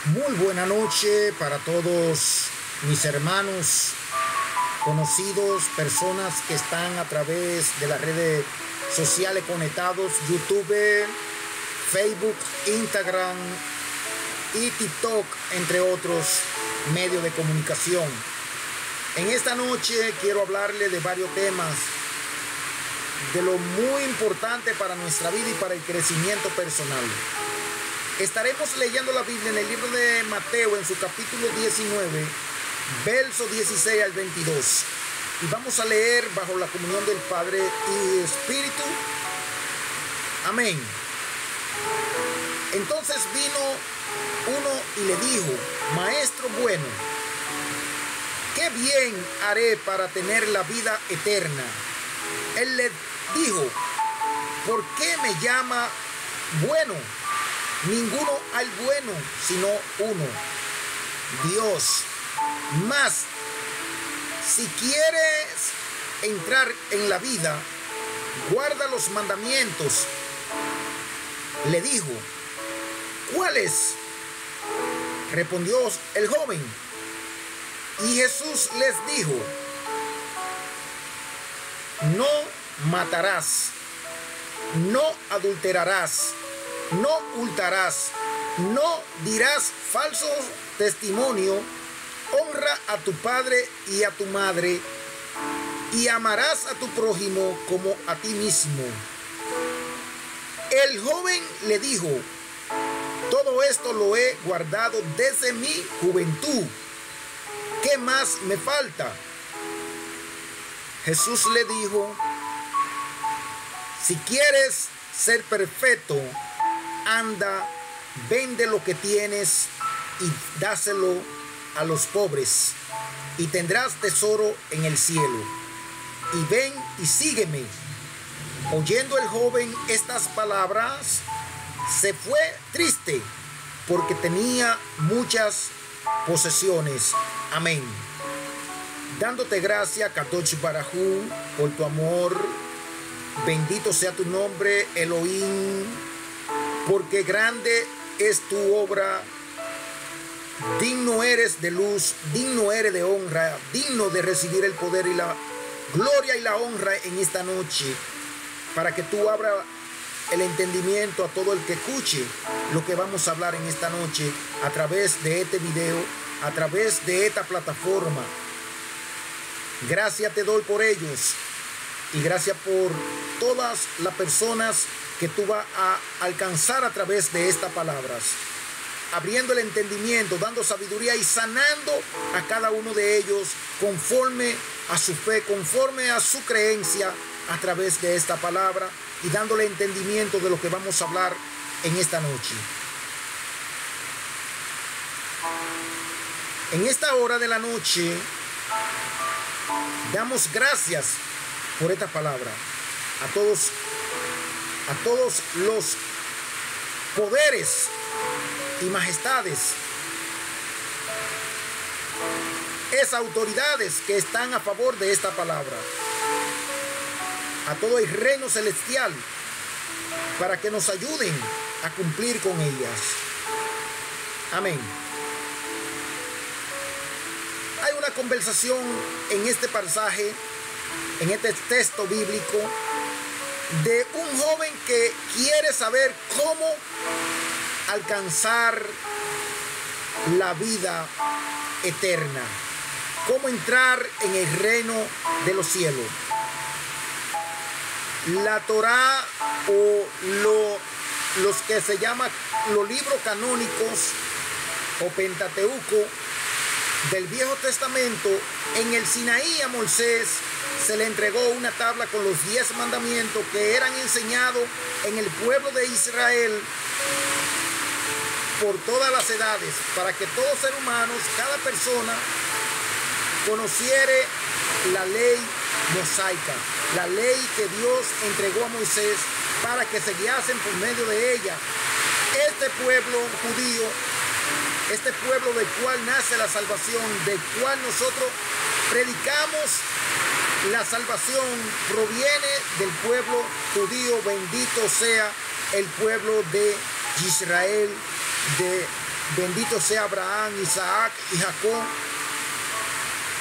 Muy buena noche para todos mis hermanos, conocidos, personas que están a través de las redes sociales conectados, YouTube, Facebook, Instagram y TikTok, entre otros medios de comunicación. En esta noche quiero hablarle de varios temas, de lo muy importante para nuestra vida y para el crecimiento personal. Estaremos leyendo la Biblia en el libro de Mateo, en su capítulo 19, verso 16 al 22. Y vamos a leer bajo la comunión del Padre y Espíritu. Amén. Entonces vino uno y le dijo: Maestro bueno, ¿qué bien haré para tener la vida eterna? Él le dijo: ¿por qué me llama bueno? Ninguno hay bueno sino uno, Dios. Mas si quieres entrar en la vida, guarda los mandamientos. Le dijo: ¿cuáles? Respondió el joven. Y Jesús les dijo: no matarás, no adulterarás, no hurtarás, no dirás falso testimonio, honra a tu padre y a tu madre, y amarás a tu prójimo como a ti mismo. El joven le dijo: todo esto lo he guardado desde mi juventud. ¿Qué más me falta? Jesús le dijo: si quieres ser perfecto, anda, vende lo que tienes y dáselo a los pobres, y tendrás tesoro en el cielo. Y ven y sígueme. Oyendo el joven estas palabras, se fue triste, porque tenía muchas posesiones. Amén. Dándote gracias, Kadosh Barajú, por tu amor. Bendito sea tu nombre, Elohim, porque grande es tu obra. Digno eres de luz, digno eres de honra, digno de recibir el poder y la gloria y la honra en esta noche, para que tú abras el entendimiento a todo el que escuche lo que vamos a hablar en esta noche a través de este video, a través de esta plataforma. Gracias te doy por ellos y gracias por todas las personas que tú vas a alcanzar a través de estas palabras, abriendo el entendimiento, dando sabiduría y sanando a cada uno de ellos conforme a su fe, conforme a su creencia a través de esta palabra, y dándole entendimiento de lo que vamos a hablar en esta noche. En esta hora de la noche damos gracias por esta palabra a todos los poderes y majestades, esas autoridades que están a favor de esta palabra, a todo el reino celestial, para que nos ayuden a cumplir con ellas. Amén. Hay una conversación en este pasaje, en este texto bíblico, de un joven que quiere saber cómo alcanzar la vida eterna, cómo entrar en el reino de los cielos. La Torá, o los que se llaman los libros canónicos o Pentateuco del Viejo Testamento, en el Sinaí a Moisés se le entregó una tabla con los 10 mandamientos que eran enseñados en el pueblo de Israel por todas las edades, para que todo ser humano, cada persona, conociera la ley mosaica, la ley que Dios entregó a Moisés para que se guiasen por medio de ella. Este pueblo judío, este pueblo del cual nace la salvación, del cual nosotros predicamos la salvación, proviene del pueblo judío. Bendito sea el pueblo de Israel, de Bendito sea Abraham, Isaac y Jacob,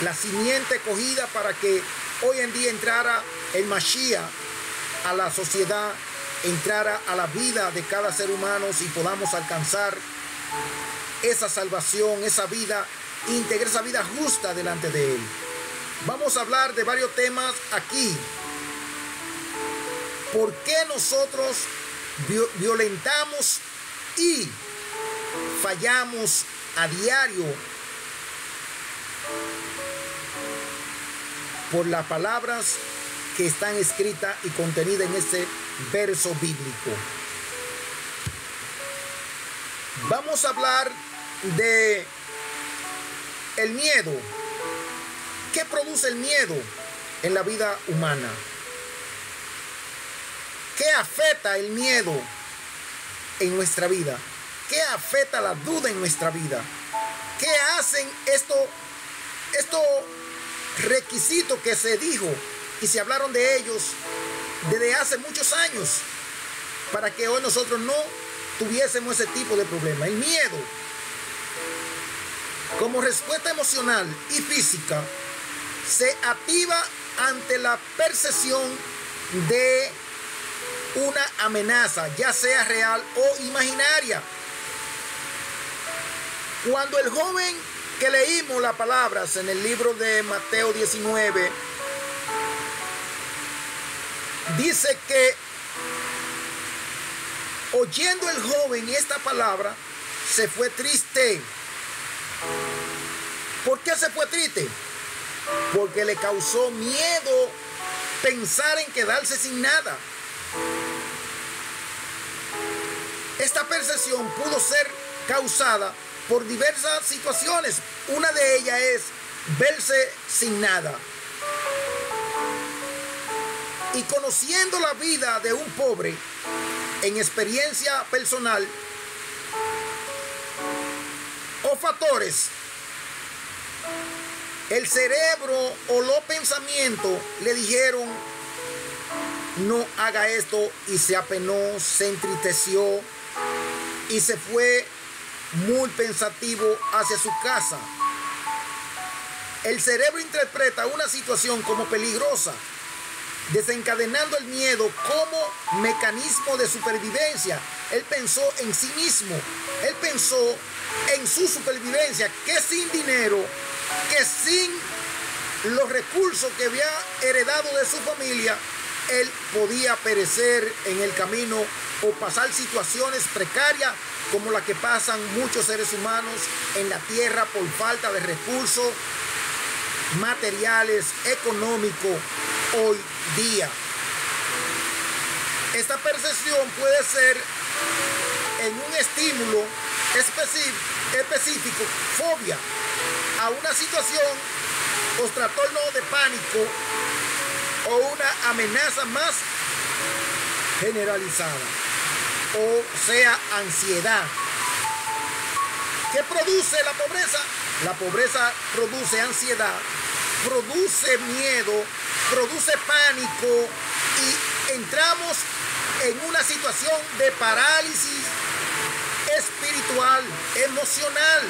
la simiente cogida para que hoy en día entrara el Mashiach a la sociedad, entrara a la vida de cada ser humano y podamos alcanzar esa salvación, esa vida íntegra, esa vida justa delante de Él. Vamos a hablar de varios temas aquí. ¿Por qué nosotros violentamos y fallamos a diario por las palabras que están escritas y contenidas en este verso bíblico? Vamos a hablar de el miedo. ¿Qué produce el miedo en la vida humana? ¿Qué afecta el miedo en nuestra vida? ¿Qué afecta la duda en nuestra vida? ¿Qué hacen estos requisitos que se dijo y se hablaron de ellos desde hace muchos años para que hoy nosotros no tuviésemos ese tipo de problema? El miedo, como respuesta emocional y física, se activa ante la percepción de una amenaza, ya sea real o imaginaria. Cuando el joven que leímos las palabras en el libro de Mateo 19, dice que oyendo el joven esta palabra, se fue triste. ¿Por qué se fue triste? Porque le causó miedo pensar en quedarse sin nada. Esta percepción pudo ser causada por diversas situaciones. Una de ellas es verse sin nada. Y conociendo la vida de un pobre en experiencia personal o factores, el cerebro o los pensamientos le dijeron: no haga esto, y se apenó, se entristeció y se fue muy pensativo hacia su casa. El cerebro interpreta una situación como peligrosa, desencadenando el miedo como mecanismo de supervivencia. Él pensó en sí mismo, él pensó en su supervivencia, que sin dinero, que sin los recursos que había heredado de su familia, él podía perecer en el camino o pasar situaciones precarias como las que pasan muchos seres humanos en la tierra por falta de recursos materiales, económicos hoy día. Esta percepción puede ser en un estímulo específico, fobia a una situación o trastorno de pánico o una amenaza más generalizada, o sea, ansiedad. ¿Qué produce la pobreza? La pobreza produce ansiedad, produce miedo, produce pánico y entramos en una situación de parálisis espiritual, emocional,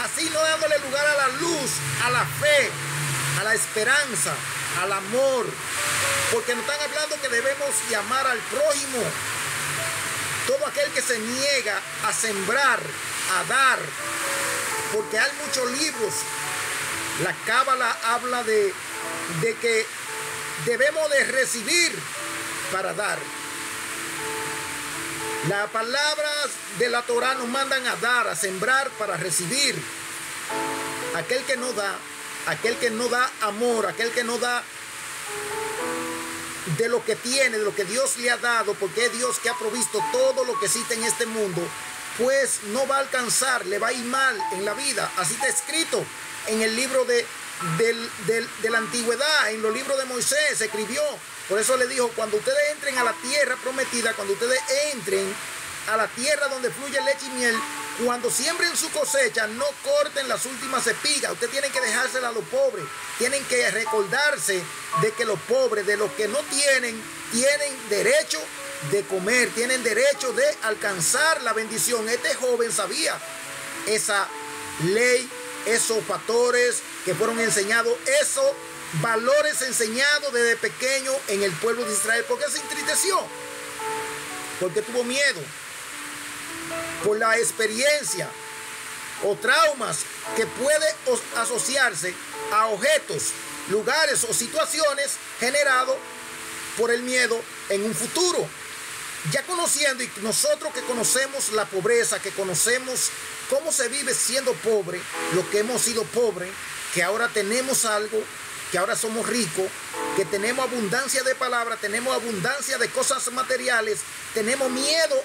así no dándole lugar a la luz, a la fe, a la esperanza, al amor, porque nos están hablando que debemos amar al prójimo. Todo aquel que se niega a sembrar, a dar, porque hay muchos libros. La Cábala habla de que debemos de recibir para dar. Las palabras de la Torá nos mandan a dar, a sembrar para recibir. Aquel que no da amor, aquel que no da de lo que tiene, de lo que Dios le ha dado, porque es Dios que ha provisto todo lo que existe en este mundo, pues no va a alcanzar, le va a ir mal en la vida. Así está escrito en el libro de la antigüedad, en los libros de Moisés se escribió. Por eso le dijo: cuando ustedes entren a la tierra prometida, cuando ustedes entren a la tierra donde fluye leche y miel, cuando siembren su cosecha, no corten las últimas espigas. Ustedes tienen que dejárselas a los pobres. Tienen que recordarse de que los pobres, de los que no tienen, tienen derecho de comer, tienen derecho de alcanzar la bendición. Este joven sabía esa ley, esos factores que fueron enseñados, esos valores enseñados desde pequeño en el pueblo de Israel. ¿Por qué se entristeció? Porque tuvo miedo por la experiencia o traumas que puede asociarse a objetos, lugares o situaciones generados por el miedo en un futuro. Ya conociendo, y nosotros que conocemos la pobreza, que conocemos cómo se vive siendo pobre, lo que hemos sido pobres, que ahora tenemos algo, que ahora somos ricos, que tenemos abundancia de palabras, tenemos abundancia de cosas materiales, tenemos miedo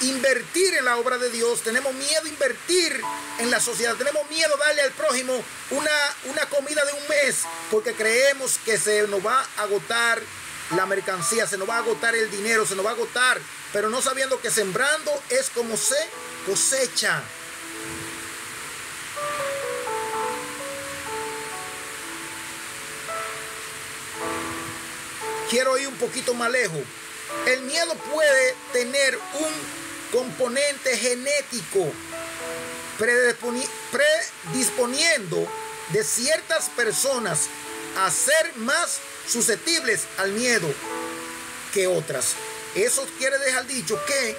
invertir en la obra de Dios, tenemos miedo invertir en la sociedad, tenemos miedo darle al prójimo una comida de un mes, porque creemos que se nos va a agotar la mercancía, se nos va a agotar el dinero, se nos va a agotar, pero no sabiendo que sembrando es como se cosecha. Quiero ir un poquito más lejos. El miedo puede tener un componente genético, predisponiendo de ciertas personas a ser más susceptibles al miedo que otras. Eso quiere dejar dicho que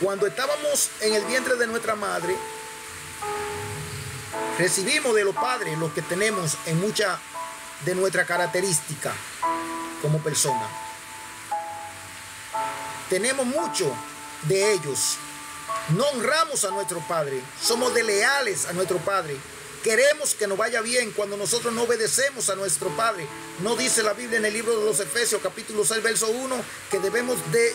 cuando estábamos en el vientre de nuestra madre, recibimos de los padres lo que tenemos en mucha de nuestra característica como persona. Tenemos mucho de ellos. No honramos a nuestro padre, somos desleales a nuestro padre. Queremos que nos vaya bien cuando nosotros no obedecemos a nuestro padre. No dice la Biblia en el libro de los Efesios, capítulo 6, verso 1, que debemos de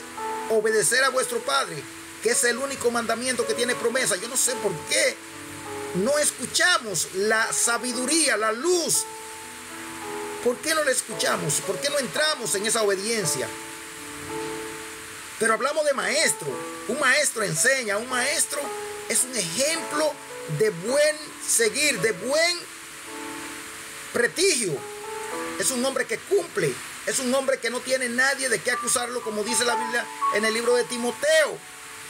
obedecer a vuestro padre, que es el único mandamiento que tiene promesa. Yo no sé por qué no escuchamos la sabiduría, la luz. ¿Por qué no la escuchamos? ¿Por qué no entramos en esa obediencia? Pero hablamos de maestro. Un maestro enseña, un maestro es un ejemplo de buen seguir, de buen prestigio. Es un hombre que cumple, es un hombre que no tiene nadie de qué acusarlo, como dice la Biblia en el libro de Timoteo,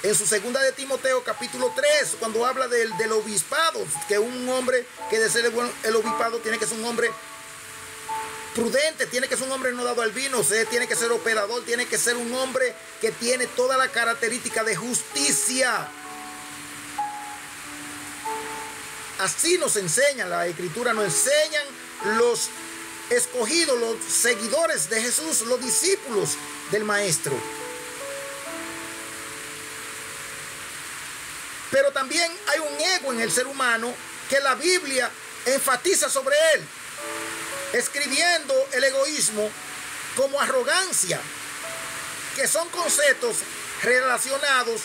en su segunda de Timoteo capítulo 3, cuando habla del obispado, que un hombre que desee el obispado tiene que ser un hombre prudente, tiene que ser un hombre no dado al vino, tiene que ser operador, tiene que ser un hombre que tiene toda la característica de justicia. Así nos enseña la Escritura, nos enseñan los escogidos, los seguidores de Jesús, los discípulos del Maestro. Pero también hay un ego en el ser humano que la Biblia enfatiza sobre él, escribiendo el egoísmo como arrogancia, que son conceptos relacionados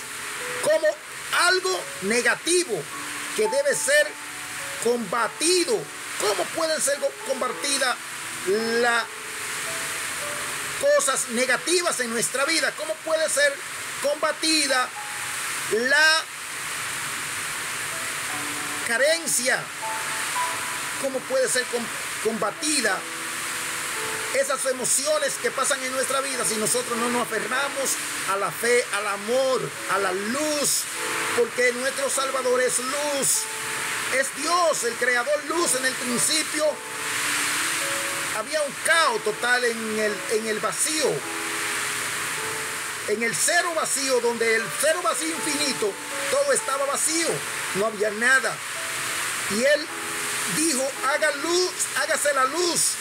como algo negativo que debe ser combatido. ¿Cómo pueden ser combatidas las cosas negativas en nuestra vida? ¿Cómo puede ser combatida la carencia? ¿Cómo puede ser combatida esas emociones que pasan en nuestra vida si nosotros no nos aferramos a la fe, al amor, a la luz? Porque nuestro Salvador es luz, es Dios, el Creador luz. En el principio había un caos total en el vacío, en el cero vacío, donde el cero vacío infinito, todo estaba vacío, no había nada. Y Él dijo: haga luz, hágase la luz.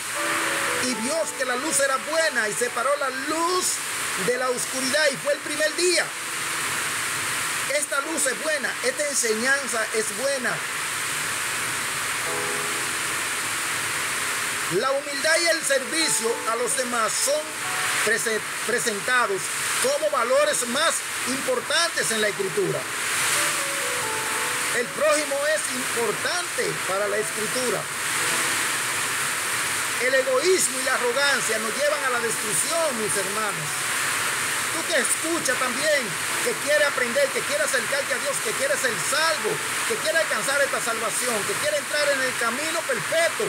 Y vio que la luz era buena y separó la luz de la oscuridad, y fue el primer día. Esta luz es buena, esta enseñanza es buena. La humildad y el servicio a los demás son presentados como valores más importantes en la Escritura. El prójimo es importante para la Escritura. El egoísmo y la arrogancia nos llevan a la destrucción, mis hermanos. Tú que escuchas también, que quiere aprender, que quiere acercarte a Dios, que quiere ser salvo, que quiere alcanzar esta salvación, que quiere entrar en el camino perfecto,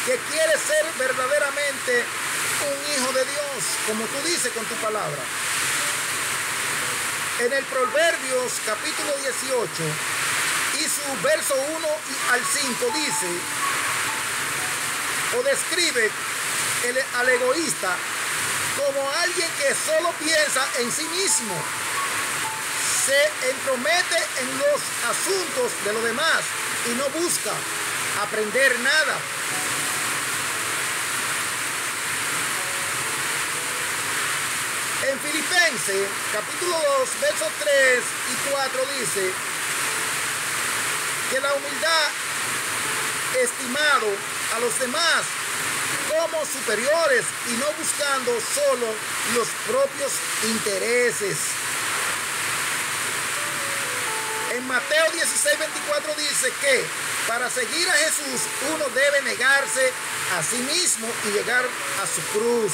que quiere ser verdaderamente como un hijo de Dios, como tú dices con tu palabra. En el Proverbios capítulo 18 y su verso 1 al 5 dice o describe al egoísta como alguien que solo piensa en sí mismo, se entromete en los asuntos de los demás y no busca aprender nada. En Filipenses capítulo 2 versos 3 y 4 dice que la humildad, estimado a los demás como superiores y no buscando solo los propios intereses. En Mateo 16:24 dice que para seguir a Jesús uno debe negarse a sí mismo y llegar a su cruz.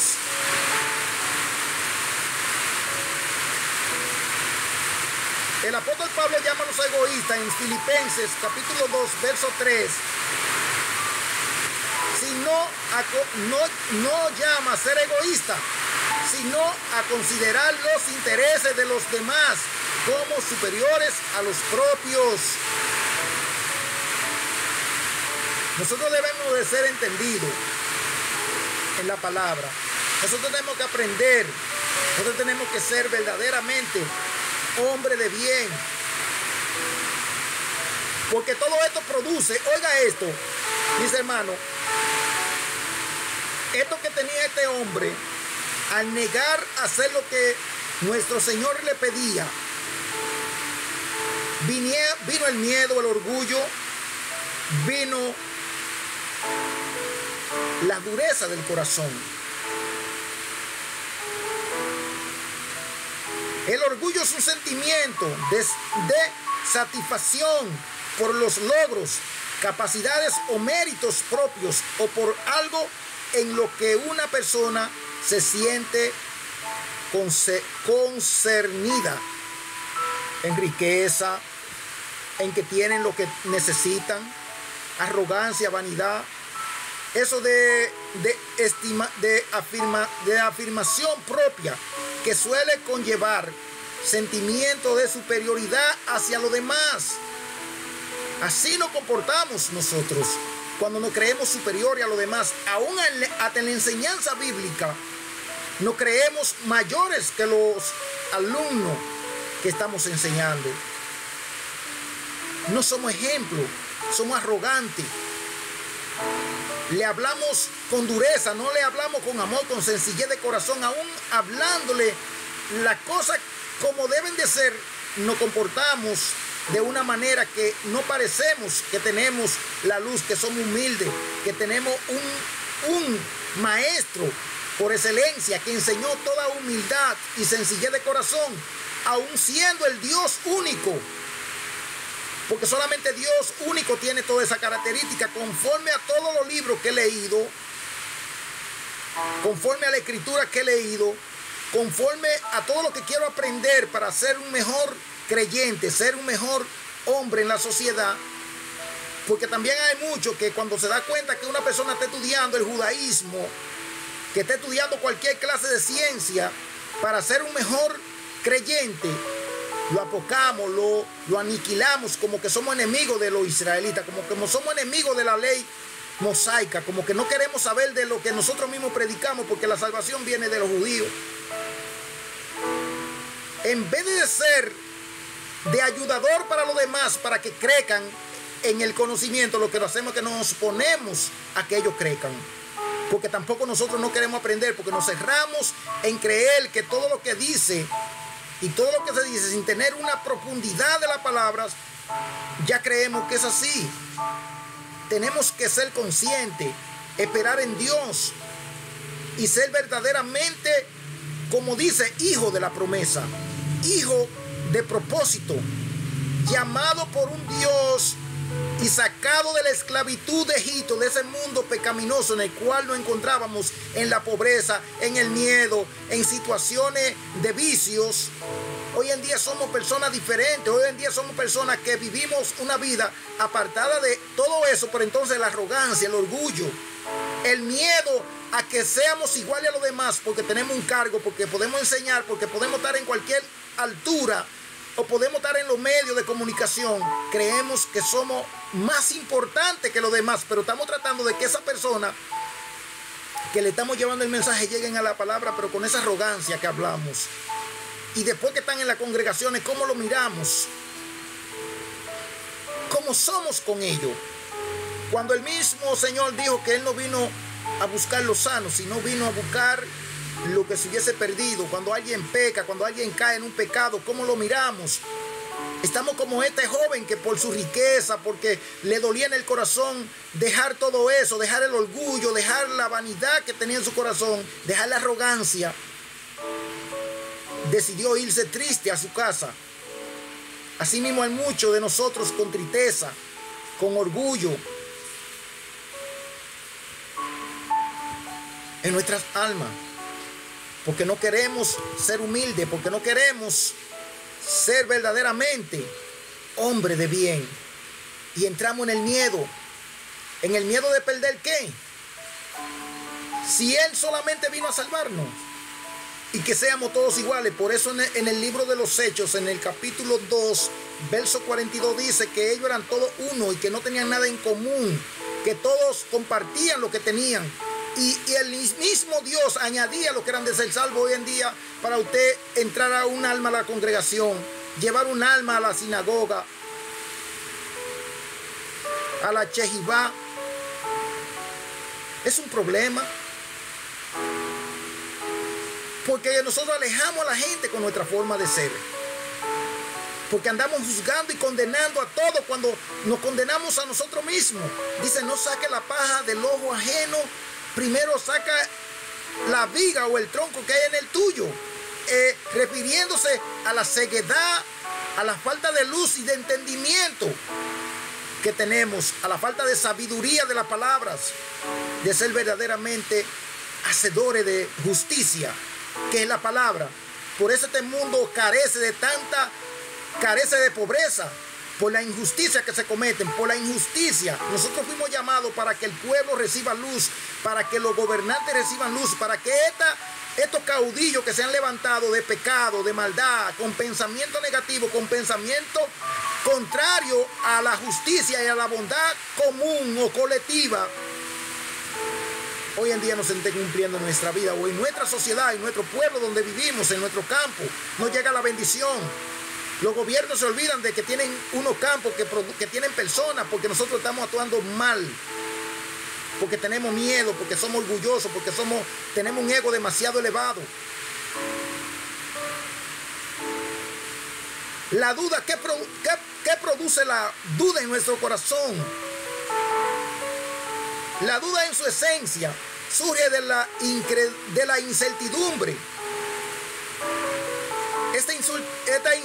El apóstol Pablo llama a los egoístas en Filipenses capítulo 2 verso 3. No llama a ser egoísta, sino a considerar los intereses de los demás como superiores a los propios. Nosotros debemos de ser entendidos en la palabra. Nosotros tenemos que aprender. Nosotros tenemos que ser verdaderamente hombre de bien. Porque todo esto produce, oiga esto, mis hermanos, esto que tenía este hombre al negar hacer lo que nuestro Señor le pedía, vino el miedo, el orgullo, vino la dureza del corazón. El orgullo es un sentimiento de satisfacción por los logros, capacidades o méritos propios o por algo en lo que una persona se siente concernida, en riqueza, en que tienen lo que necesitan, arrogancia, vanidad. Eso de afirmación propia que suele conllevar sentimiento de superioridad hacia los demás. Así nos comportamos nosotros cuando nos creemos superiores a los demás. Aún hasta en la enseñanza bíblica nos creemos mayores que los alumnos que estamos enseñando. No somos ejemplo, somos arrogantes. Le hablamos con dureza, no le hablamos con amor, con sencillez de corazón. Aún hablándole las cosas como deben de ser, nos comportamos de una manera que no parecemos que tenemos la luz, que somos humildes, que tenemos un maestro por excelencia que enseñó toda humildad y sencillez de corazón, aún siendo el Dios único. Porque solamente Dios único tiene toda esa característica. Conforme a todos los libros que he leído, conforme a la escritura que he leído, conforme a todo lo que quiero aprender para ser un mejor creyente, ser un mejor hombre en la sociedad. Porque también hay muchos que cuando se da cuenta que una persona está estudiando el judaísmo, que está estudiando cualquier clase de ciencia para ser un mejor creyente, lo apocamos, lo aniquilamos, como que somos enemigos de los israelitas, como que somos enemigos de la ley mosaica, como que no queremos saber de lo que nosotros mismos predicamos, porque la salvación viene de los judíos. En vez de ser de ayudador para los demás, para que crezcan en el conocimiento, lo que lo hacemos es que nos oponemos a que ellos crezcan. Porque tampoco nosotros no queremos aprender, porque nos cerramos en creer que todo lo que dice y todo lo que se dice sin tener una profundidad de las palabras, ya creemos que es así. Tenemos que ser conscientes, esperar en Dios y ser verdaderamente, como dice, hijo de la promesa, hijo de propósito, llamado por un Dios y sacado de la esclavitud de Egipto, de ese mundo pecaminoso en el cual nos encontrábamos, en la pobreza, en el miedo, en situaciones de vicios. Hoy en día somos personas diferentes. Hoy en día somos personas que vivimos una vida apartada de todo eso, pero entonces la arrogancia, el orgullo, el miedo a que seamos iguales a los demás porque tenemos un cargo, porque podemos enseñar, porque podemos estar en cualquier altura o podemos estar en los medios de comunicación. Creemos que somos más importantes que los demás, pero estamos tratando de que esa persona que le estamos llevando el mensaje lleguen a la palabra, pero con esa arrogancia que hablamos. Y después que están en las congregaciones, ¿cómo lo miramos? ¿Cómo somos con ellos? Cuando el mismo Señor dijo que Él no vino a buscar los sanos, sino vino a buscar lo que se hubiese perdido. Cuando alguien peca, cuando alguien cae en un pecado, ¿cómo lo miramos? Estamos como este joven que por su riqueza, porque le dolía en el corazón dejar todo eso, dejar el orgullo, dejar la vanidad que tenía en su corazón, dejar la arrogancia, decidió irse triste a su casa. Asimismo hay muchos de nosotros con tristeza, con orgullo en nuestras almas, porque no queremos ser humildes, porque no queremos ser verdaderamente hombre de bien. Y entramos en el miedo de perder ¿qué? Si Él solamente vino a salvarnos y que seamos todos iguales. Por eso en el libro de los Hechos, en el capítulo 2, verso 42, dice que ellos eran todos uno y que no tenían nada en común, que todos compartían lo que tenían. Y el mismo Dios añadía lo que eran de ser salvo. Hoy en día, para usted entrar a un alma a la congregación, llevar un alma a la sinagoga, a la Chejibá, es un problema. Porque nosotros alejamos a la gente con nuestra forma de ser. Porque andamos juzgando y condenando a todos cuando nos condenamos a nosotros mismos. Dice, no saque la paja del ojo ajeno. Primero saca la viga o el tronco que hay en el tuyo. Refiriéndose a la ceguedad, a la falta de luz y de entendimiento que tenemos, a la falta de sabiduría de las palabras, de ser verdaderamente hacedores de justicia, que es la palabra. Por eso este mundo carece de pobreza, por la injusticia que se cometen, por la injusticia. Nosotros fuimos llamados para que el pueblo reciba luz, para que los gobernantes reciban luz, para que estos caudillos que se han levantado de pecado, de maldad, con pensamiento negativo, con pensamiento contrario a la justicia y a la bondad común o colectiva, hoy en día no se esté cumpliendo en nuestra vida o en nuestra sociedad, en nuestro pueblo donde vivimos, en nuestro campo. No llega la bendición. Los gobiernos se olvidan de que tienen unos campos que tienen personas, porque nosotros estamos actuando mal, porque tenemos miedo, porque somos orgullosos, porque tenemos un ego demasiado elevado. La duda, ¿qué produce la duda en nuestro corazón? La duda en su esencia surge de la incertidumbre. Esta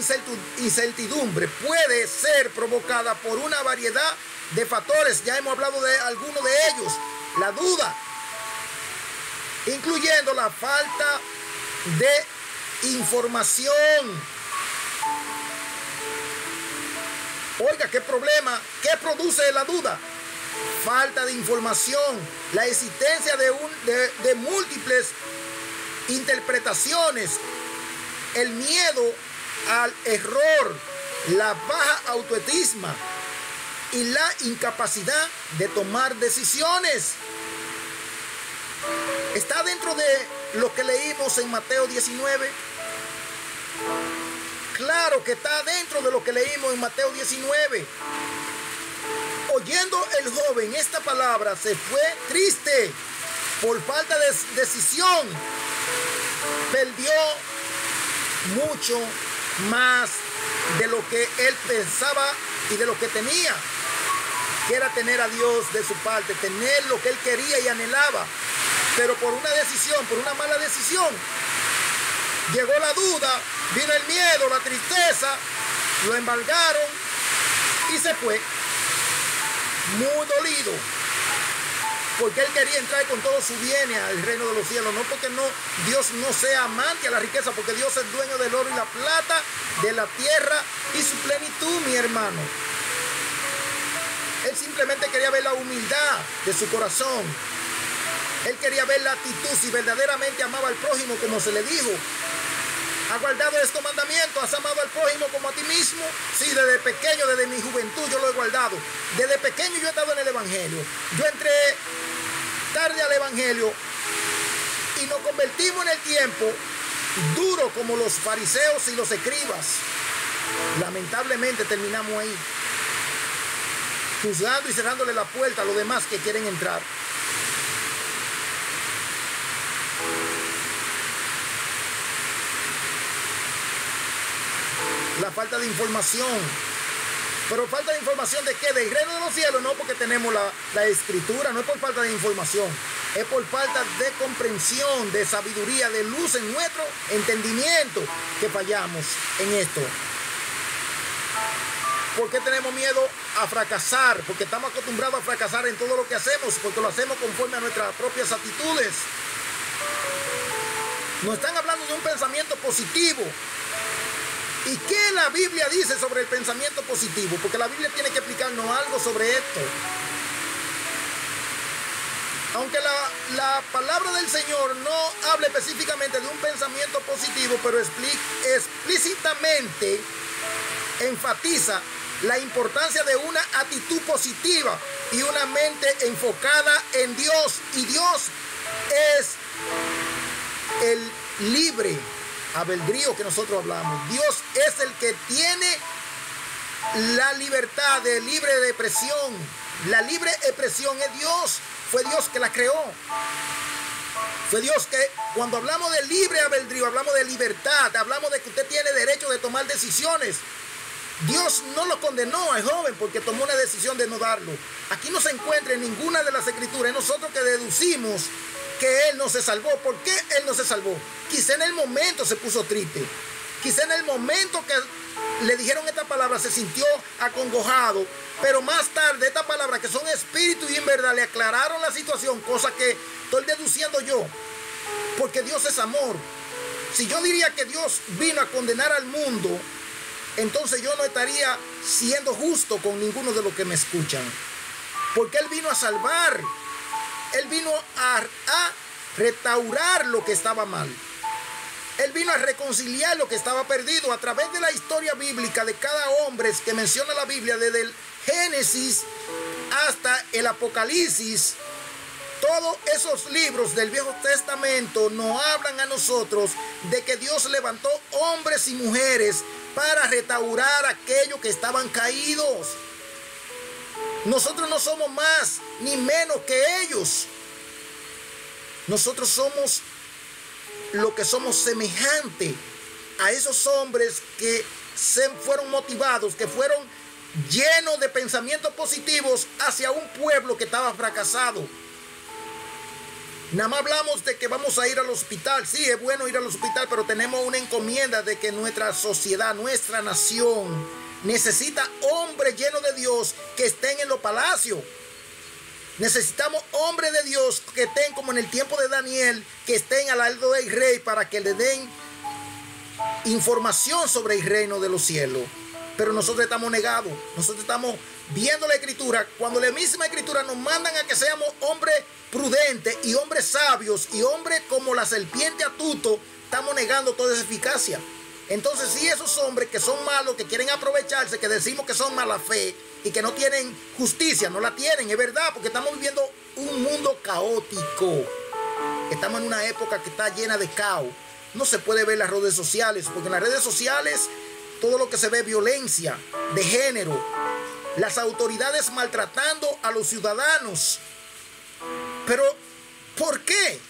incertidumbre puede ser provocada por una variedad de factores. Ya hemos hablado de algunos de ellos. La duda, incluyendo la falta de información. Oiga, ¿qué problema? ¿Qué produce la duda? Falta de información, la existencia de múltiples interpretaciones, el miedo al error, la baja autoestima y la incapacidad de tomar decisiones. ¿Está dentro de lo que leímos en Mateo 19? Claro que está dentro de lo que leímos en Mateo 19. Oyendo el joven esta palabra, se fue triste por falta de decisión. Perdió mucho más de lo que él pensaba y de lo que tenía, que era tener a Dios de su parte, tener lo que él quería y anhelaba. Pero por una decisión, por una mala decisión, llegó la duda, vino el miedo, la tristeza, lo embargaron y se fue. Muy dolido, porque él quería entrar con todo su bienes al reino de los cielos. No porque Dios no sea amante a la riqueza, porque Dios es dueño del oro y la plata, de la tierra y su plenitud, mi hermano. Él simplemente quería ver la humildad de su corazón. Él quería ver la actitud, si verdaderamente amaba al prójimo como se le dijo. ¿Has guardado estos mandamientos? ¿Has amado al prójimo como a ti mismo? Sí, desde pequeño, desde mi juventud yo lo he guardado. Desde pequeño yo he estado en el evangelio. Yo entré tarde al evangelio y nos convertimos en el tiempo duro como los fariseos y los escribas. Lamentablemente terminamos ahí, juzgando y cerrándole la puerta a los demás que quieren entrar. La falta de información. ¿Pero falta de información de qué? ¿Del reino de los cielos? No, porque tenemos la escritura. No es por falta de información, es por falta de comprensión, de sabiduría, de luz en nuestro entendimiento que fallamos en esto. ¿Por qué tenemos miedo a fracasar? Porque estamos acostumbrados a fracasar en todo lo que hacemos, porque lo hacemos conforme a nuestras propias actitudes. Nos están hablando de un pensamiento positivo. ¿Y qué la Biblia dice sobre el pensamiento positivo? Porque la Biblia tiene que explicarnos algo sobre esto. Aunque la palabra del Señor no habla específicamente de un pensamiento positivo, pero explícitamente enfatiza la importancia de una actitud positiva y una mente enfocada en Dios. Y Dios es el libre albedrío que nosotros hablamos. Dios es el que tiene la libertad de libre expresión. La libre expresión es Dios. Fue Dios que la creó. Fue Dios que, cuando hablamos de libre albedrío, hablamos de libertad, hablamos de que usted tiene derecho de tomar decisiones. Dios no lo condenó al joven porque tomó una decisión de no darlo. Aquí no se encuentra en ninguna de las escrituras. Es nosotros que deducimos que él no se salvó. ¿Por qué él no se salvó? Quizá en el momento se puso triste. Quizá en el momento que le dijeron esta palabra se sintió acongojado. Pero más tarde esta palabra, que son espíritu y en verdad, le aclararon la situación, cosa que estoy deduciendo yo. Porque Dios es amor. Si yo diría que Dios vino a condenar al mundo, entonces yo no estaría siendo justo con ninguno de los que me escuchan. Porque Él vino a salvar. Él vino a restaurar lo que estaba mal. Él vino a reconciliar lo que estaba perdido a través de la historia bíblica de cada hombre que menciona la Biblia, desde el Génesis hasta el Apocalipsis. Todos esos libros del Viejo Testamento nos hablan a nosotros de que Dios levantó hombres y mujeres para restaurar aquellos que estaban caídos. Nosotros no somos más ni menos que ellos. Nosotros somos lo que somos semejante a esos hombres que fueron motivados, que fueron llenos de pensamientos positivos hacia un pueblo que estaba fracasado. Nada más hablamos de que vamos a ir al hospital. Sí, es bueno ir al hospital, pero tenemos una encomienda de que nuestra sociedad, nuestra nación, necesita hombres llenos de Dios que estén en los palacios. Necesitamos hombres de Dios que estén como en el tiempo de Daniel, que estén al lado del rey para que le den información sobre el reino de los cielos. Pero nosotros estamos negados. Nosotros estamos viendo la escritura, cuando la misma escritura nos mandan a que seamos hombres prudentes y hombres sabios y hombres como la serpiente astuto. Estamos negando toda esa eficacia. Entonces, si esos hombres que son malos, que quieren aprovecharse, que decimos que son mala fe y que no tienen justicia, no la tienen, es verdad, porque estamos viviendo un mundo caótico. Estamos en una época que está llena de caos. No se puede ver en las redes sociales, porque en las redes sociales todo lo que se ve es violencia de género, las autoridades maltratando a los ciudadanos. Pero, ¿por qué?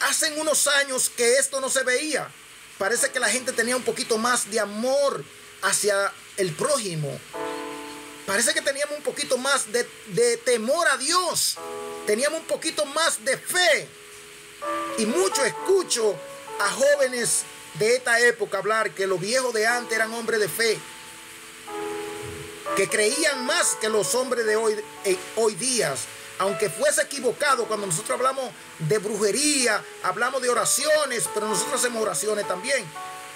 Hacen unos años que esto no se veía. Parece que la gente tenía un poquito más de amor hacia el prójimo. Parece que teníamos un poquito más de temor a Dios. Teníamos un poquito más de fe. Y mucho escucho a jóvenes de esta época hablar que los viejos de antes eran hombres de fe, que creían más que los hombres de hoy día. Aunque fuese equivocado, cuando nosotros hablamos de brujería, hablamos de oraciones, pero nosotros hacemos oraciones también.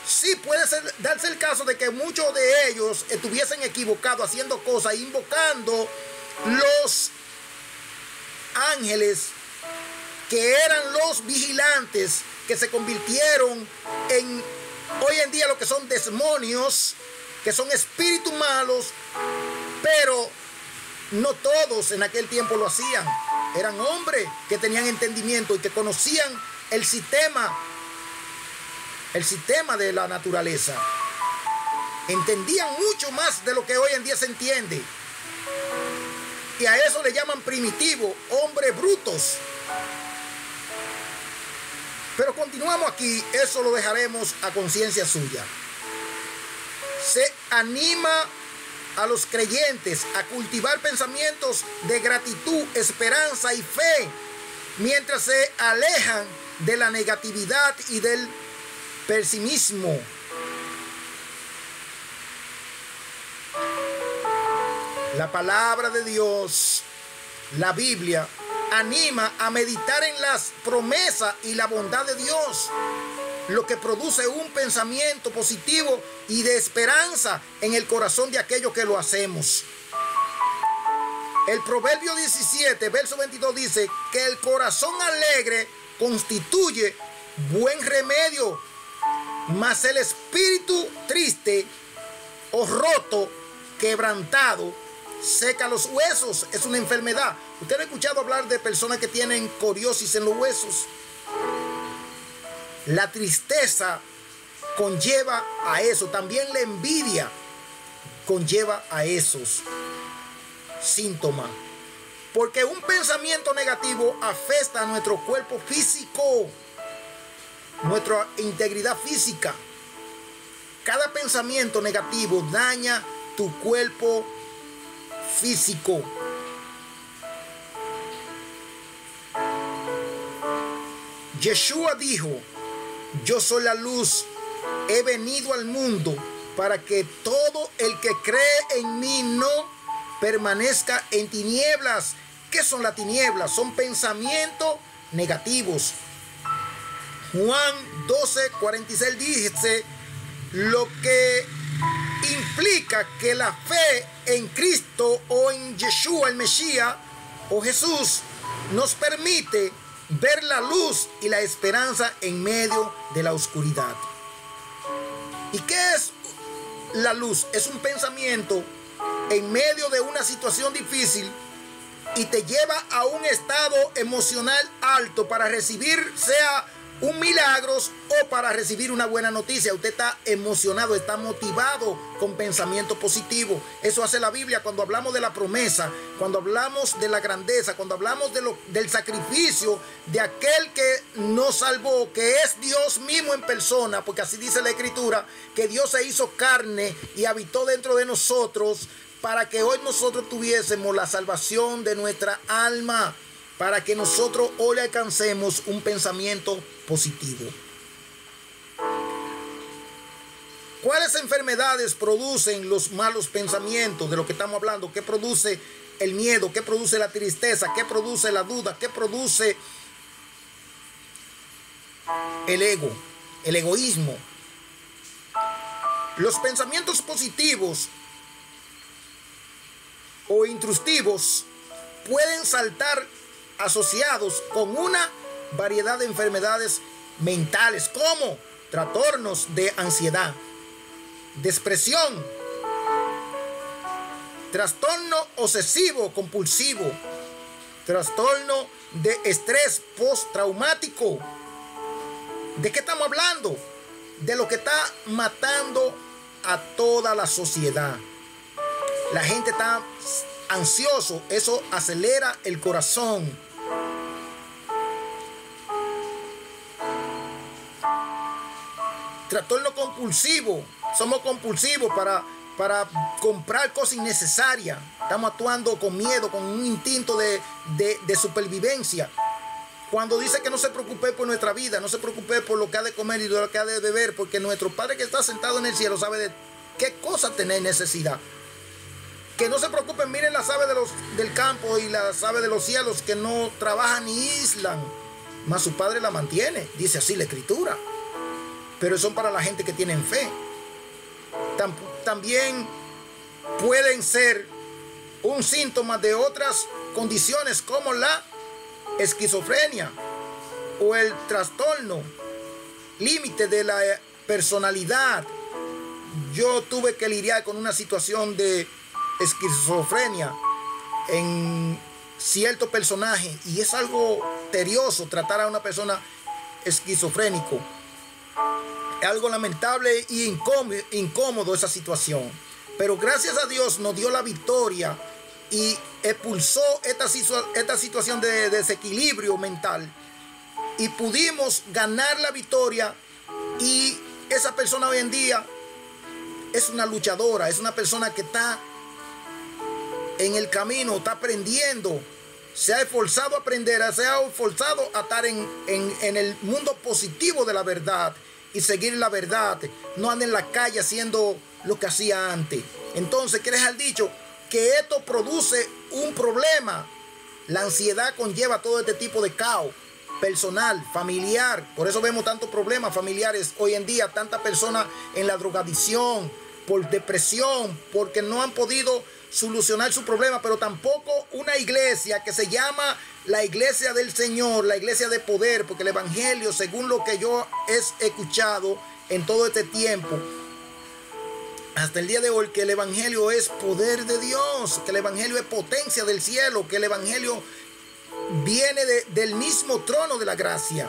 Sí puede darse el caso de que muchos de ellos estuviesen equivocados haciendo cosas, invocando los ángeles que eran los vigilantes, que se convirtieron en hoy en día lo que son demonios, que son espíritus malos, pero no todos en aquel tiempo lo hacían. Eran hombres que tenían entendimiento y que conocían el sistema de la naturaleza. Entendían mucho más de lo que hoy en día se entiende. Y a eso le llaman primitivo, hombres brutos. Pero continuamos aquí, eso lo dejaremos a conciencia suya. Se anima a los creyentes a cultivar pensamientos de gratitud, esperanza y fe, mientras se alejan de la negatividad y del pesimismo. La palabra de Dios, la Biblia, anima a meditar en las promesas y la bondad de Dios, lo que produce un pensamiento positivo y de esperanza en el corazón de aquellos que lo hacemos. El Proverbio 17, verso 22 dice que el corazón alegre constituye buen remedio, mas el espíritu triste o roto, quebrantado, seca los huesos. Es una enfermedad. ¿Usted ha escuchado hablar de personas que tienen coriosis en los huesos? La tristeza conlleva a eso. También la envidia conlleva a esos síntomas. Porque un pensamiento negativo afecta a nuestro cuerpo físico, nuestra integridad física. Cada pensamiento negativo daña tu cuerpo físico. Yeshua dijo: yo soy la luz, he venido al mundo para que todo el que cree en mí no permanezca en tinieblas. ¿Qué son las tinieblas? Son pensamientos negativos. Juan 12:46 dice, lo que implica que la fe en Cristo o en Yeshua, el Mesías o Jesús, nos permite ver la luz y la esperanza en medio de la oscuridad. ¿Y qué es la luz? Es un pensamiento en medio de una situación difícil y te lleva a un estado emocional alto para recibir, sea un milagro o para recibir una buena noticia. Usted está emocionado, está motivado con pensamiento positivo. Eso hace la Biblia cuando hablamos de la promesa, cuando hablamos de la grandeza, cuando hablamos del sacrificio de aquel que nos salvó, que es Dios mismo en persona, porque así dice la Escritura, que Dios se hizo carne y habitó dentro de nosotros para que hoy nosotros tuviésemos la salvación de nuestra alma, para que nosotros hoy alcancemos un pensamiento positivo. ¿Cuáles enfermedades producen los malos pensamientos de lo que estamos hablando? ¿Qué produce el miedo? ¿Qué produce la tristeza? ¿Qué produce la duda? ¿Qué produce el ego? El egoísmo. Los pensamientos positivos o intrusivos pueden saltar asociados con una variedad de enfermedades mentales como trastornos de ansiedad, depresión, trastorno obsesivo compulsivo, trastorno de estrés postraumático. ¿De qué estamos hablando? De lo que está matando a toda la sociedad. La gente está ansioso, eso acelera el corazón. Trastorno compulsivo. Somos compulsivos para comprar cosas innecesarias. Estamos actuando con miedo, con un instinto de supervivencia. Cuando dice que no se preocupe por nuestra vida, no se preocupe por lo que ha de comer y lo que ha de beber, porque nuestro Padre que está sentado en el cielo sabe de qué cosa tener necesidad. Que no se preocupen, miren las aves del campo y las aves de los cielos, que no trabajan ni islan, mas su Padre la mantiene. Dice así la Escritura. Pero son para la gente que tienen fe. También pueden ser un síntoma de otras condiciones como la esquizofrenia, o el trastorno límite de la personalidad. Yo tuve que lidiar con una situación de esquizofrenia en cierto personaje, y es algo tedioso tratar a una persona esquizofrénico. Es algo lamentable y incómodo esa situación, pero gracias a Dios nos dio la victoria y expulsó esta situación de desequilibrio mental, y pudimos ganar la victoria. Y esa persona hoy en día es una luchadora, es una persona que está en el camino, está aprendiendo, se ha esforzado a aprender, se ha esforzado a estar en el mundo positivo de la verdad y seguir la verdad. No anda en la calle haciendo lo que hacía antes. Entonces, ¿qué les ha dicho? Que esto produce un problema. La ansiedad conlleva todo este tipo de caos personal, familiar. Por eso vemos tantos problemas familiares hoy en día, tantas personas en la drogadicción, por depresión, porque no han podido solucionar su problema. Pero tampoco una iglesia que se llama la iglesia del Señor, la iglesia de poder, porque el evangelio, según lo que yo he escuchado en todo este tiempo, hasta el día de hoy, que el evangelio es poder de Dios, que el evangelio es potencia del cielo, que el evangelio viene del mismo trono de la gracia.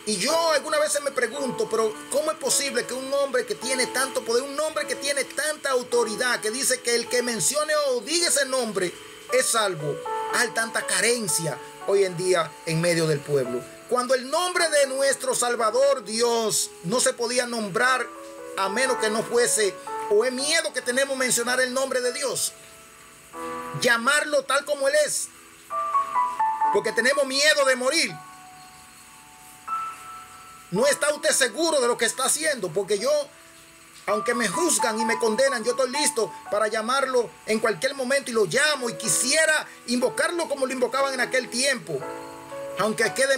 Y yo algunas veces me pregunto, pero ¿cómo es posible que un hombre que tiene tanto poder, un hombre que tiene tanta autoridad, que dice que el que mencione o diga ese nombre es salvo, hay tanta carencia hoy en día en medio del pueblo? Cuando el nombre de nuestro Salvador Dios no se podía nombrar a menos que no fuese, o es miedo que tenemos mencionar el nombre de Dios, llamarlo tal como Él es, porque tenemos miedo de morir. No está usted seguro de lo que está haciendo, porque yo, aunque me juzgan y me condenan, yo estoy listo para llamarlo en cualquier momento, y lo llamo, y quisiera invocarlo como lo invocaban en aquel tiempo, aunque quede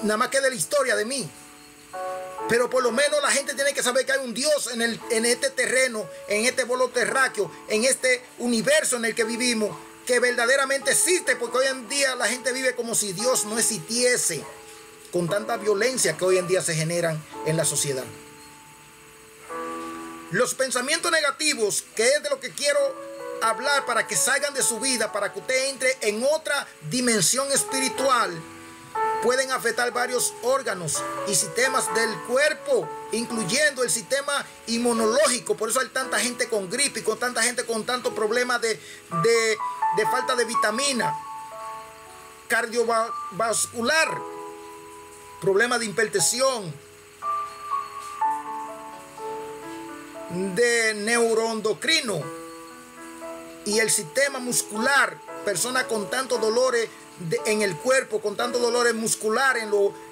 nada más quede la historia de mí. Pero por lo menos la gente tiene que saber que hay un Dios en este terreno, en este bolo terráqueo, en este universo en el que vivimos, que verdaderamente existe, porque hoy en día la gente vive como si Dios no existiese, con tanta violencia que hoy en día se generan en la sociedad. Los pensamientos negativos, que es de lo que quiero hablar para que salgan de su vida, para que usted entre en otra dimensión espiritual, pueden afectar varios órganos y sistemas del cuerpo, incluyendo el sistema inmunológico. Por eso hay tanta gente con gripe y con tanta gente con tantos problemas de falta de vitamina, cardiovascular, problemas de hipertensión, de neuroendocrino, y el sistema muscular, personas con tantos dolores en el cuerpo, con tantos dolores musculares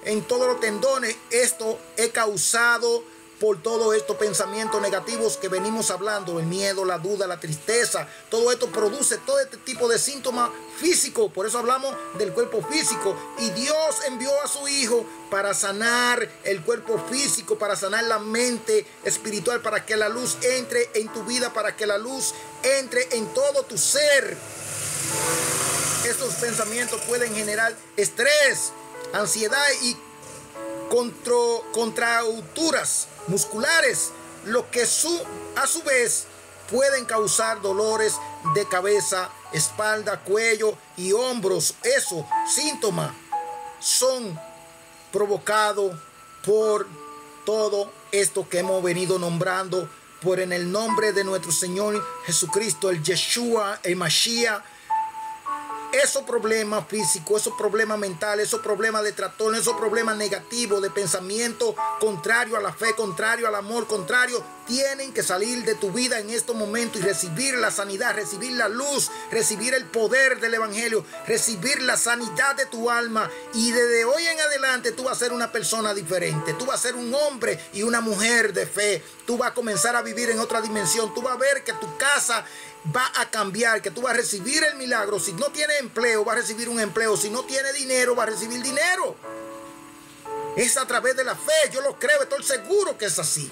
en todos los tendones. Esto es causado por todos estos pensamientos negativos que venimos hablando, el miedo, la duda, la tristeza. Todo esto produce todo este tipo de síntomas físicos. Por eso hablamos del cuerpo físico. Y Dios envió a su Hijo para sanar el cuerpo físico, para sanar la mente espiritual, para que la luz entre en tu vida, para que la luz entre en todo tu ser. Estos pensamientos pueden generar estrés, ansiedad y contracturas musculares, lo que a su vez pueden causar dolores de cabeza, espalda, cuello y hombros. Esos síntomas son provocados por todo esto que hemos venido nombrando, por en el nombre de nuestro Señor Jesucristo, el Yeshua, el Mashiach. Esos problemas físicos, esos problemas mentales, esos problemas de trastorno, esos problemas negativos de pensamiento contrario a la fe, contrario al amor, contrario, tienen que salir de tu vida en estos momentos y recibir la sanidad, recibir la luz, recibir el poder del evangelio, recibir la sanidad de tu alma. Y desde hoy en adelante tú vas a ser una persona diferente. Tú vas a ser un hombre y una mujer de fe. Tú vas a comenzar a vivir en otra dimensión. Tú vas a ver que tu casa va a cambiar, que tú vas a recibir el milagro. Si no tienes empleo, vas a recibir un empleo. Si no tienes dinero, vas a recibir dinero. Es a través de la fe. Yo lo creo, estoy seguro que es así.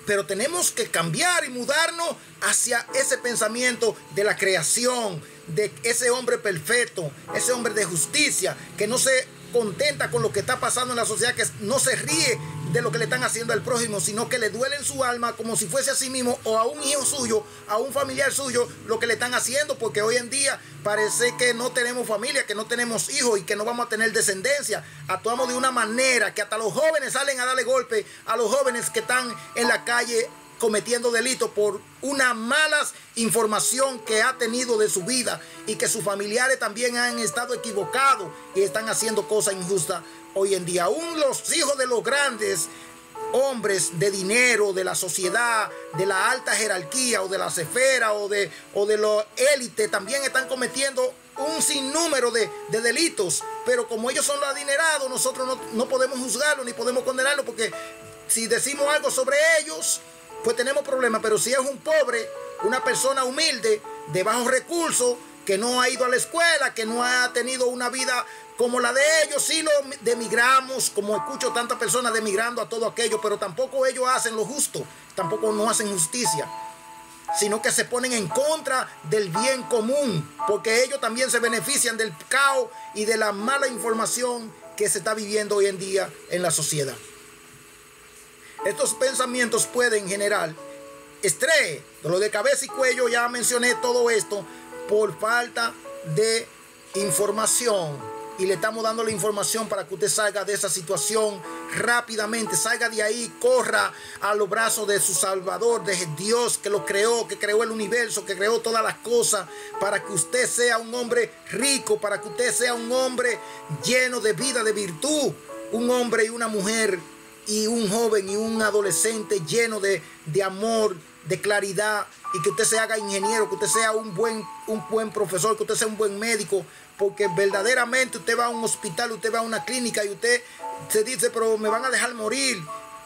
Pero tenemos que cambiar y mudarnos hacia ese pensamiento de la creación, de ese hombre perfecto, ese hombre de justicia, que no se contenta con lo que está pasando en la sociedad, que no se ríe de lo que le están haciendo al prójimo, sino que le duele en su alma como si fuese a sí mismo o a un hijo suyo, a un familiar suyo, lo que le están haciendo, porque hoy en día parece que no tenemos familia, que no tenemos hijos y que no vamos a tener descendencia. Actuamos de una manera que hasta los jóvenes salen a darle golpe a los jóvenes que están en la calle cometiendo delitos por una mala información que ha tenido de su vida y que sus familiares también han estado equivocados y están haciendo cosas injustas hoy en día. Aún los hijos de los grandes hombres de dinero, de la sociedad, de la alta jerarquía o de las esferas o de la élite también están cometiendo un sinnúmero de delitos, pero como ellos son los adinerados, nosotros no podemos juzgarlos ni podemos condenarlos, porque si decimos algo sobre ellos, pues tenemos problemas. Pero si es un pobre, una persona humilde, de bajos recursos, que no ha ido a la escuela, que no ha tenido una vida como la de ellos, sí lo demigramos, como escucho tantas personas demigrando a todo aquello, pero tampoco ellos hacen lo justo, tampoco no hacen justicia, sino que se ponen en contra del bien común, porque ellos también se benefician del caos y de la mala información que se está viviendo hoy en día en la sociedad. Estos pensamientos pueden generar estrés, dolor de cabeza y cuello. Ya mencioné todo esto por falta de información. Y le estamos dando la información para que usted salga de esa situación rápidamente. Salga de ahí, corra a los brazos de su Salvador, de Dios que lo creó, que creó el universo, que creó todas las cosas, para que usted sea un hombre rico, para que usted sea un hombre lleno de vida, de virtud. Un hombre y una mujer, y un joven y un adolescente lleno de amor, de claridad, y que usted se haga ingeniero, que usted sea un buen profesor, que usted sea un buen médico, porque verdaderamente usted va a un hospital, usted va a una clínica y usted se dice, pero me van a dejar morir,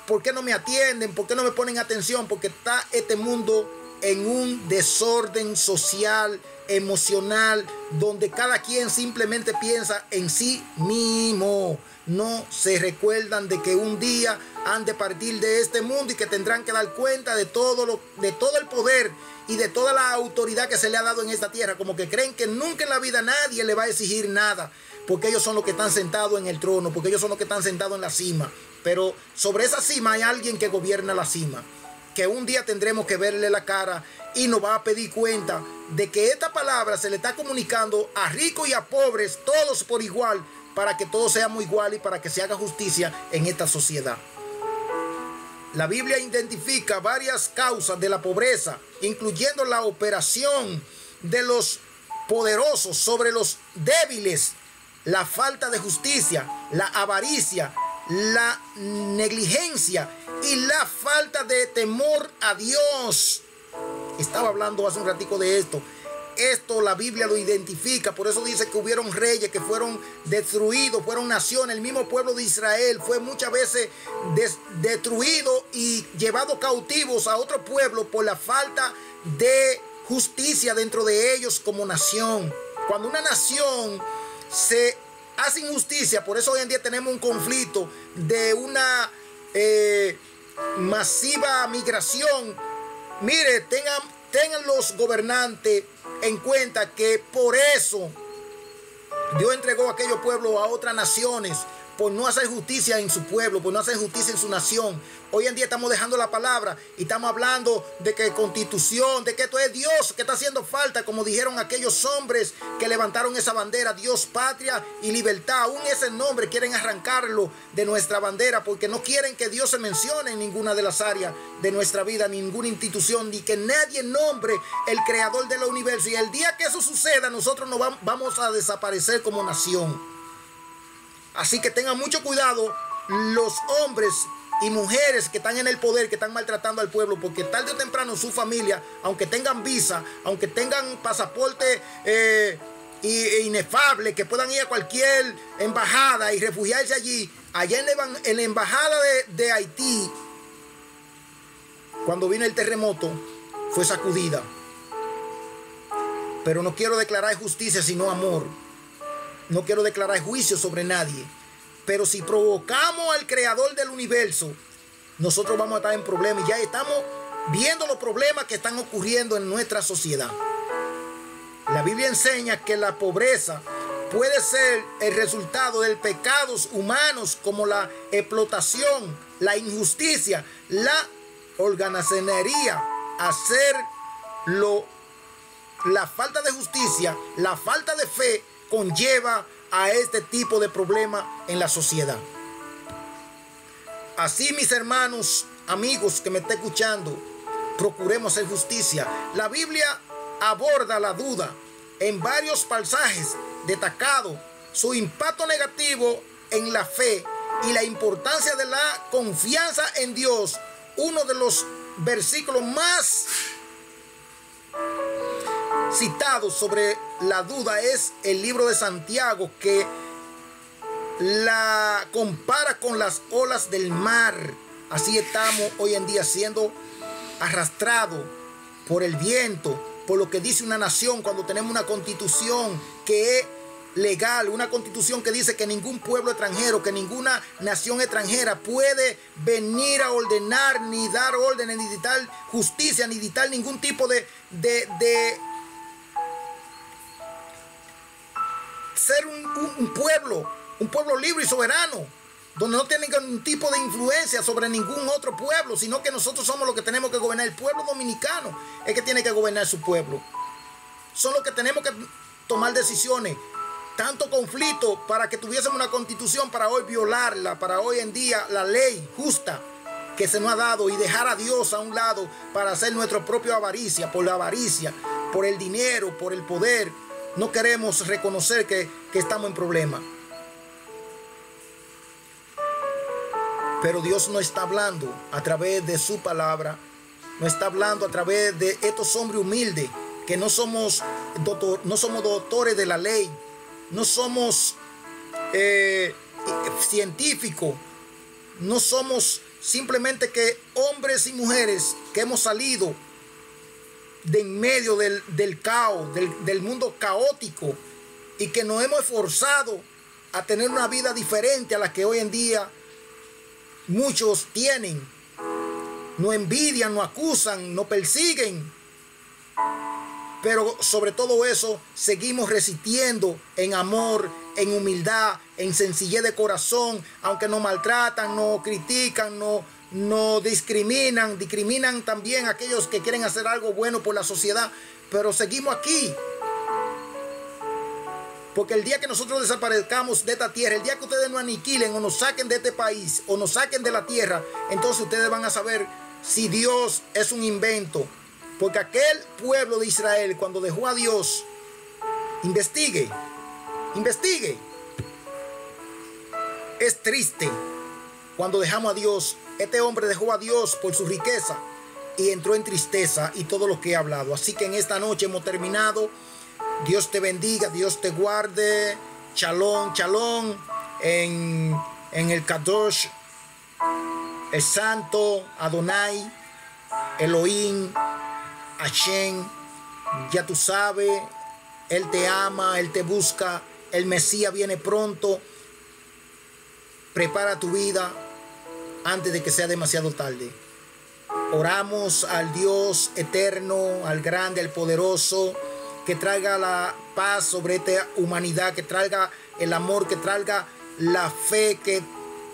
¿por qué no me atienden? ¿Por qué no me ponen atención? Porque está este mundo en un desorden social, emocional, donde cada quien simplemente piensa en sí mismo. No se recuerdan de que un día han de partir de este mundo y que tendrán que dar cuenta de todo el poder y de toda la autoridad que se le ha dado en esta tierra. Como que creen que nunca en la vida nadie le va a exigir nada, porque ellos son los que están sentados en el trono, porque ellos son los que están sentados en la cima. Pero sobre esa cima hay alguien que gobierna la cima, que un día tendremos que verle la cara y nos va a pedir cuenta de que esta palabra se le está comunicando a ricos y a pobres, todos por igual, para que todos seamos iguales y para que se haga justicia en esta sociedad. La Biblia identifica varias causas de la pobreza, incluyendo la operación de los poderosos sobre los débiles, la falta de justicia, la avaricia, la negligencia y la falta de temor a Dios. Estaba hablando hace un ratico de esto. Esto la Biblia lo identifica, por eso dice que hubieron reyes que fueron destruidos, fueron naciones. El mismo pueblo de Israel fue muchas veces destruido y llevado cautivos a otro pueblo por la falta de justicia dentro de ellos como nación. Cuando una nación se hace injusticia, por eso hoy en día tenemos un conflicto de una masiva migración. Mire, tengan los gobernantes en cuenta que por eso Dios entregó a aquellos pueblos a otras naciones, por no hacer justicia en su pueblo, por no hacer justicia en su nación. Hoy en día estamos dejando la palabra y estamos hablando de que constitución, de que esto es Dios que está haciendo falta, como dijeron aquellos hombres que levantaron esa bandera, Dios, patria y libertad. Aún ese nombre quieren arrancarlo de nuestra bandera, porque no quieren que Dios se mencione en ninguna de las áreas de nuestra vida, ninguna institución, ni que nadie nombre el creador del universo. Y el día que eso suceda, nosotros nos vamos a desaparecer como nación. Así que tengan mucho cuidado los hombres y mujeres que están en el poder, que están maltratando al pueblo, porque tarde o temprano su familia, aunque tengan visa, aunque tengan pasaporte inefable, que puedan ir a cualquier embajada y refugiarse allí, allá en la embajada de Haití, cuando vino el terremoto, fue sacudida. Pero no quiero declarar justicia, sino amor. No quiero declarar juicio sobre nadie. Pero si provocamos al creador del universo, nosotros vamos a estar en problemas. Y ya estamos viendo los problemas que están ocurriendo en nuestra sociedad. La Biblia enseña que la pobreza puede ser el resultado de pecados humanos como la explotación, la injusticia, la holgazanería, la falta de justicia, la falta de fe conlleva a este tipo de problema en la sociedad. Así, mis hermanos, amigos que me estén escuchando, procuremos hacer justicia. La Biblia aborda la duda en varios pasajes, destacado su impacto negativo en la fe y la importancia de la confianza en Dios. Uno de los versículos más citados sobre la duda es el libro de Santiago, que la compara con las olas del mar. Así estamos hoy en día siendo arrastrados por el viento, por lo que dice una nación, cuando tenemos una constitución que es legal, una constitución que dice que ningún pueblo extranjero, que ninguna nación extranjera puede venir a ordenar, ni dar órdenes, ni dictar justicia, ni dictar ningún tipo de ser un pueblo libre y soberano, donde no tiene ningún tipo de influencia sobre ningún otro pueblo, sino que nosotros somos los que tenemos que gobernar. El pueblo dominicano es que tiene que gobernar su pueblo. Son los que tenemos que tomar decisiones. Tanto conflicto para que tuviésemos una constitución para hoy violarla, para hoy en día la ley justa que se nos ha dado, y dejar a Dios a un lado para hacer nuestra propia avaricia, por el dinero, por el poder. No queremos reconocer que estamos en problemas. Pero Dios no está hablando a través de su palabra, no está hablando a través de estos hombres humildes, que no somos doctores de la ley, no somos científicos, no somos simplemente que hombres y mujeres que hemos salido de en medio del caos, del mundo caótico, y que nos hemos esforzado a tener una vida diferente a la que hoy en día muchos tienen. Nos envidian, nos acusan, nos persiguen. Pero sobre todo eso, seguimos resistiendo en amor, en humildad, en sencillez de corazón. Aunque nos maltratan, nos critican, nos discriminan también a aquellos que quieren hacer algo bueno por la sociedad. Pero seguimos aquí. Porque el día que nosotros desaparezcamos de esta tierra, el día que ustedes nos aniquilen o nos saquen de este país o nos saquen de la tierra, entonces ustedes van a saber si Dios es un invento. Porque aquel pueblo de Israel, cuando dejó a Dios, investigue. Es triste cuando dejamos a Dios. Este hombre dejó a Dios por su riqueza y entró en tristeza y todo lo que he hablado. Así que en esta noche hemos terminado. Dios te bendiga, Dios te guarde. Shalom, shalom. En el Kadosh, el Santo, Adonai, Elohim, Hashem. Ya tú sabes, Él te ama, Él te busca. El Mesías viene pronto. Prepara tu vida antes de que sea demasiado tarde. Oramos al Dios eterno, al grande, al poderoso, que traiga la paz sobre esta humanidad, que traiga el amor, que traiga la fe, que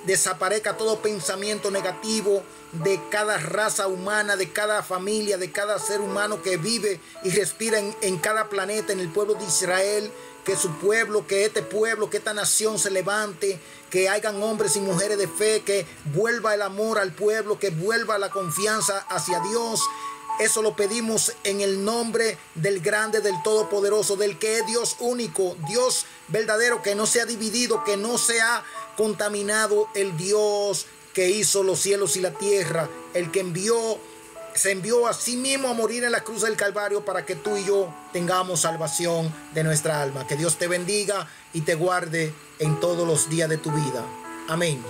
desaparezca todo pensamiento negativo de cada raza humana, de cada familia, de cada ser humano que vive y respira en cada planeta, en el pueblo de Israel. Que su pueblo, que esta nación se levante, que hayan hombres y mujeres de fe, que vuelva el amor al pueblo, que vuelva la confianza hacia Dios. Eso lo pedimos en el nombre del grande, del todopoderoso, del que es Dios único, Dios verdadero, que no se ha dividido, que no se ha contaminado, el Dios que hizo los cielos y la tierra, el que se envió a sí mismo a morir en la cruz del Calvario para que tú y yo tengamos salvación de nuestra alma. Que Dios te bendiga y te guarde en todos los días de tu vida. Amén.